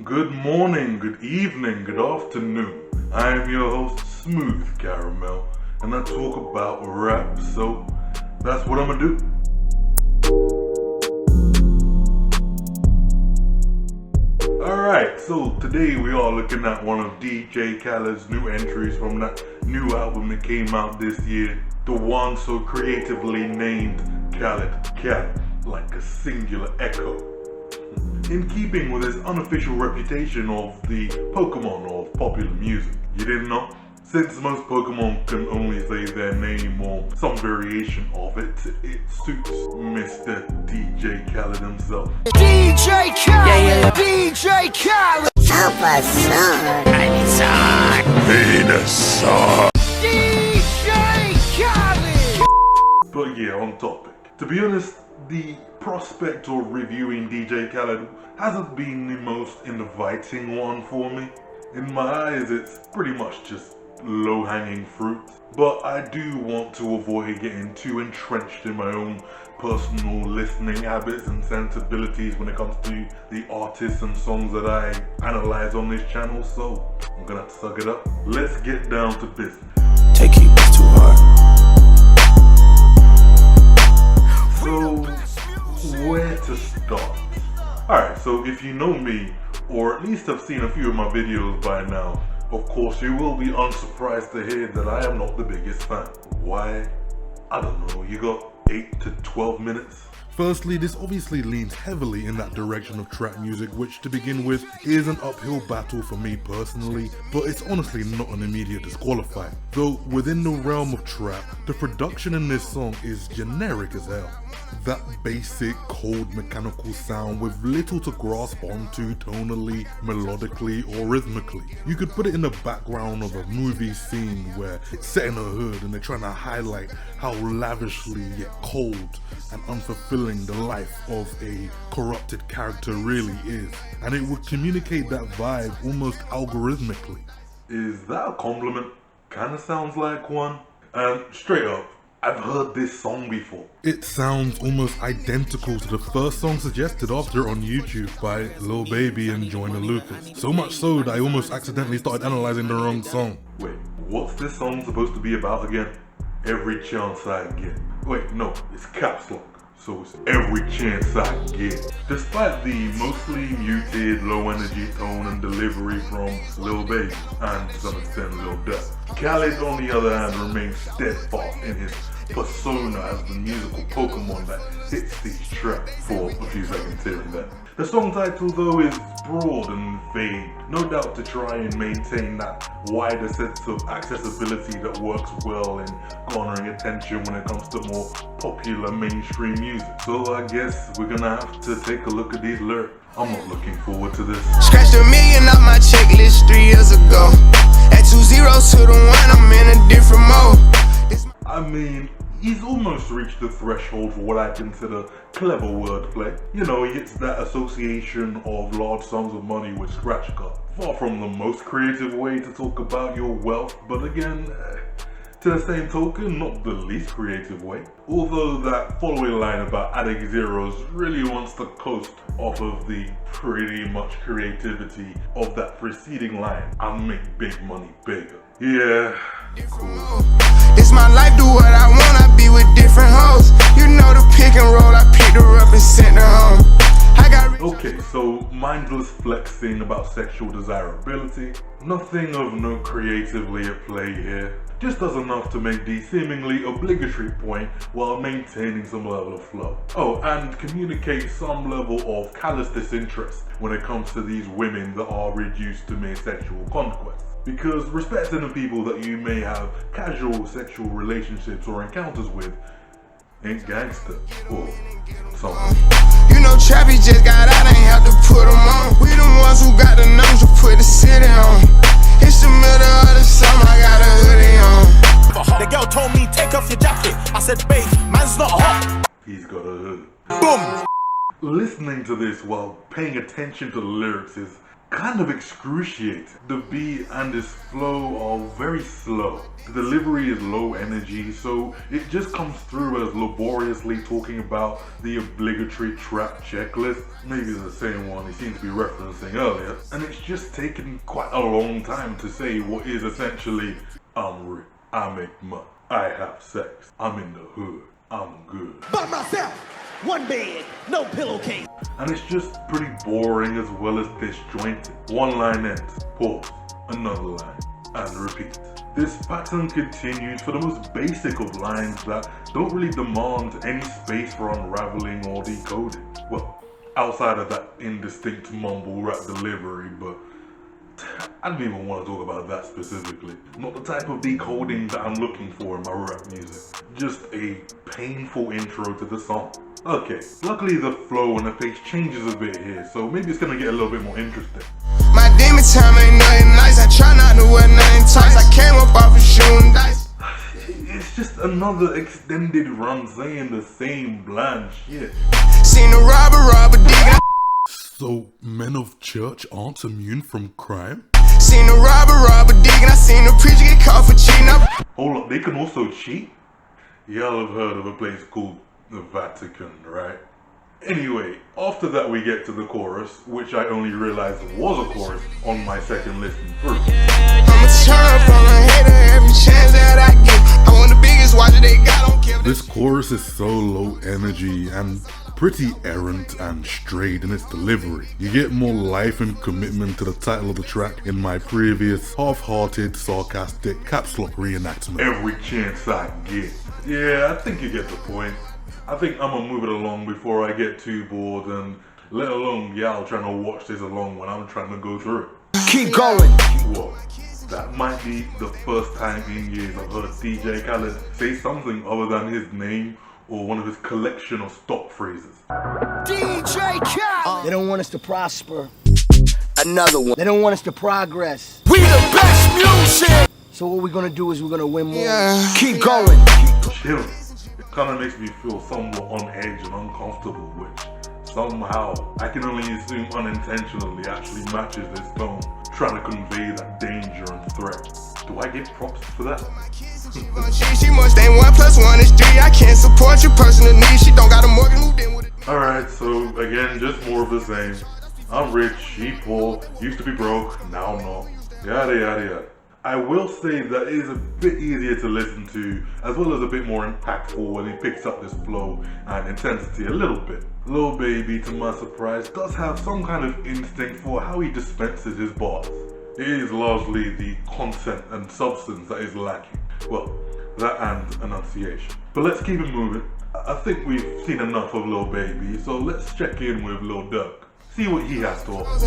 Good morning, good evening, good afternoon. I am your host, Smooth Caramel, and I talk about rap, so that's what I'm gonna do. Alright, so today we are looking at one of DJ Khaled's new entries from that new album that came out this year. The one so creatively named Khaled, like a singular echo. In keeping with his unofficial reputation of the Pokemon of popular music. You didn't know? Since most Pokemon can only say their name or some variation of it, it suits Mr. DJ Khaled himself. DJ Khaled! DJ Khaled! Help us, son. I need Need a song. DJ Khaled! But yeah, on topic. To be honest, the prospect of reviewing DJ Khaled hasn't been the most inviting one for me. In my eyes, it's pretty much just low-hanging fruit. But I do want to avoid getting too entrenched in my own personal listening habits and sensibilities when it comes to the artists and songs that I analyze on this channel, so I'm gonna have to suck it up. Let's get down to business. Take you too hard. So, where to start? Alright, so if you know me, or at least have seen a few of my videos by now, of course you will be unsurprised to hear that I am not the biggest fan. Why? I don't know, you got 8 to 12 minutes? Firstly, this obviously leans heavily in that direction of trap music, which to begin with is an uphill battle for me personally, but it's honestly not an immediate disqualifier. Though within the realm of trap, the production in this song is generic as hell. That basic, cold, mechanical sound with little to grasp onto tonally, melodically, or rhythmically. You could put it in the background of a movie scene where it's set in a hood and they're trying to highlight how lavishly yet cold and unfulfilling the life of a corrupted character really is. And it would communicate that vibe almost algorithmically. Is that a compliment? Kinda sounds like one. And straight up, I've heard this song before. It sounds almost identical to the first song suggested after on YouTube by Lil Baby and Joyner Lucas. So much so that I almost accidentally started analyzing the wrong song. Wait, what's this song supposed to be about again? Every chance I get. Wait, no, it's caps lock. So it's every chance I get. Despite the mostly muted, low energy tone and delivery from Lil Baby and to some extent Lil Durk, Khaled on the other hand remains steadfast in his persona as the musical Pokemon that hits these tracks for a few seconds here and there. The song title though is broad and vague, no doubt to try and maintain that wider sense of accessibility that works well in garnering attention when it comes to more popular mainstream music. So I guess we're gonna have to take a look at these lyrics. I'm not looking forward to this. Scratched $1 million off my checklist 3 years ago. At 2 zeros to the 1, I'm in a different mode. I mean, he's almost reached the threshold for what I consider clever wordplay. You know, it's that association of large sums of money with scratch cards. Far from the most creative way to talk about your wealth, but again, to the same token, not the least creative way. Although that following line about adding zeros really wants to coast off of the pretty much creativity of that preceding line and make big money bigger. Yeah, cool. It's my life, do what I want, I be with different hoes. You know the pick and roll, I picked her up and sent her home. Okay, so mindless flexing about sexual desirability. Nothing of note creatively at play here. Just does enough to make the seemingly obligatory point while maintaining some level of flow. Oh, and communicate some level of callous disinterest when it comes to these women that are reduced to mere sexual conquest. Because respecting the people that you may have casual sexual relationships or encounters with ain't gangster or something. You know Trappy just got out, ain't have to put them on. We the ones who got the numbers to put the city on. It's the middle of the summer, I got a hoodie on. The girl told me take off your jacket. I said babe, man's not hot. He's got a hood. Boom. Listening to this while paying attention to the lyrics is kind of excruciating. The beat and his flow are very slow. The delivery is low energy, so it just comes through as laboriously talking about the obligatory trap checklist, maybe the same one he seemed to be referencing earlier, and it's just taken quite a long time to say what is essentially, I'm rich, I make money, I have sex, I'm in the hood, I'm good. By myself, one bed, no pillowcase. And it's just pretty boring as well as disjointed. One line ends, pause, another line, and repeat. This pattern continues for the most basic of lines that don't really demand any space for unraveling or decoding. Well, outside of that indistinct mumble rap delivery, but I don't even want to talk about that specifically. Not the type of decoding that I'm looking for in my rap music. Just a painful intro to the song. Okay, luckily the flow and the pace changes a bit here, so maybe it's gonna get a little bit more interesting. My demon time ain't nothing nice. I try not to wear nothing tight. I came up off of shooting dice. It's just another extended run saying the same bland shit. Seen a robber digging. So, men of church aren't immune from crime? Seen a robber digging. I seen a preacher get caught for cheating. Hold up, they can also cheat? Y'all have heard of a place called the Vatican, right? Anyway, after that we get to the chorus, which I only realized was a chorus on my second listen through. I'ma turn up on a hater every chance that I get. I want the biggest watch they got, don't care. This chorus is so low energy and pretty errant and straight in its delivery. You get more life and commitment to the title of the track in my previous half-hearted, sarcastic caps lock reenactment. Every chance I get. Yeah, I think you get the point. I think I'm gonna move it along before I get too bored, and let alone y'all trying to watch this along when I'm trying to go through it. Keep going. Whoa, that might be the first time in years I've heard DJ Khaled say something other than his name or one of his collection of stock phrases. DJ Khaled. They don't want us to prosper. Another one. They don't want us to progress. We the best music. So what we're gonna do is we're gonna win more. Yeah. Keep going. Chill. It kind of makes me feel somewhat on edge and uncomfortable, which somehow, I can only assume unintentionally, actually matches this tone, trying to convey that danger and threat. Do I get props for that? She must ain't 1 + 1 is 3. I can't support your personal needs. She don't got a mortgage, moved in with it. Alright, so again, just more of the same. I'm rich, he poor, used to be broke, now I'm not. Yada yada yada. I will say that it is a bit easier to listen to, as well as a bit more impactful when he picks up this flow and intensity a little bit. Lil Baby, to my surprise, does have some kind of instinct for how he dispenses his bars. It is largely the content and substance that is lacking. Well, that and enunciation. But let's keep it moving. I think we've seen enough of Lil Baby, so let's check in with Lil Durk. See what he has to offer.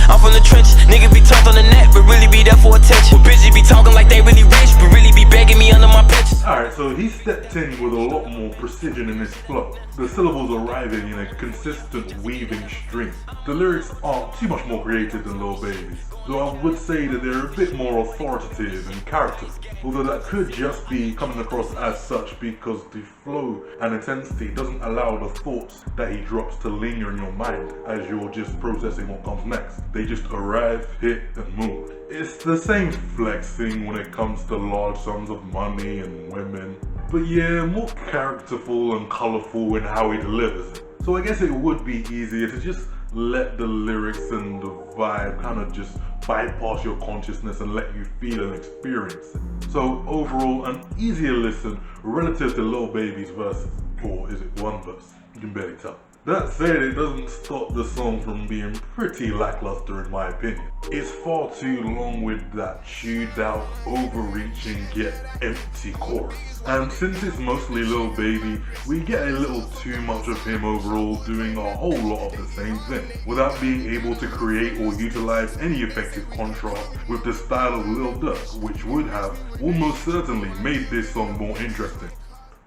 I'm from the trench, niggas be turned on the net, but really be there for attention. Bitches be talking like they really rich, but really be begging me under my pitches. Alright, so he stepped in with a lot more precision in his flow. The syllables arriving in a consistent weaving stream. The lyrics aren't too much more creative than Lil Baby's, though I would say that they're a bit more authoritative and characterful. Although that could just be coming across as such because the flow and intensity doesn't allow the thoughts that he drops to linger in your mind as you're just processing what comes next. They just arrive, hit, and move. It's the same flexing when it comes to large sums of money and women, but yeah, more characterful and colourful in how he delivers it. So I guess it would be easier to just let the lyrics and the vibe kind of just bypass your consciousness and let you feel and experience it. So overall, an easier listen relative to Lil Baby's verses. Or is it one verse? You can barely tell. That said, it doesn't stop the song from being pretty lackluster in my opinion. It's far too long with that chewed out, overreaching yet empty chorus. And since it's mostly Lil Baby, we get a little too much of him overall doing a whole lot of the same thing, without being able to create or utilize any effective contrast with the style of Lil Durk, which would have almost certainly made this song more interesting.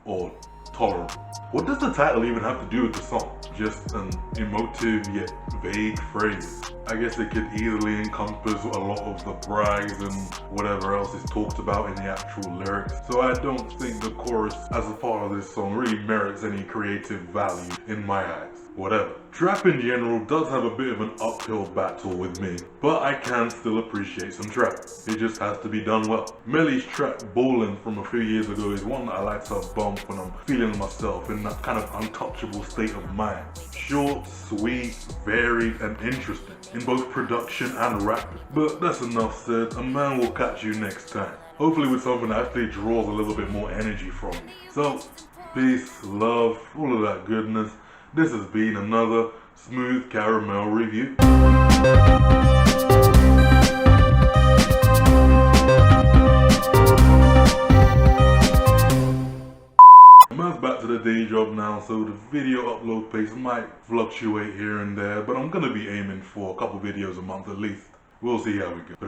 Or tolerable. What does the title even have to do with the song? Just an emotive yet vague phrase. I guess it could easily encompass a lot of the brags and whatever else is talked about in the actual lyrics. So I don't think the chorus as a part of this song really merits any creative value in my eyes. whatever. Trap in general does have a bit of an uphill battle with me, but I can still appreciate some trap. It just has to be done well. Melly's track Ballin' from a few years ago is one that I like to bump when I'm feeling myself in that kind of untouchable state of mind. Short, sweet, varied, and interesting in both production and rap. But that's enough said, a man will catch you next time. Hopefully with something that actually draws a little bit more energy from you. So, peace, love, all of that goodness. This has been another Smooth Caramel review. Man's back to the day job now, so the video upload pace might fluctuate here and there, but I'm gonna be aiming for a couple videos a month at least. We'll see how we go.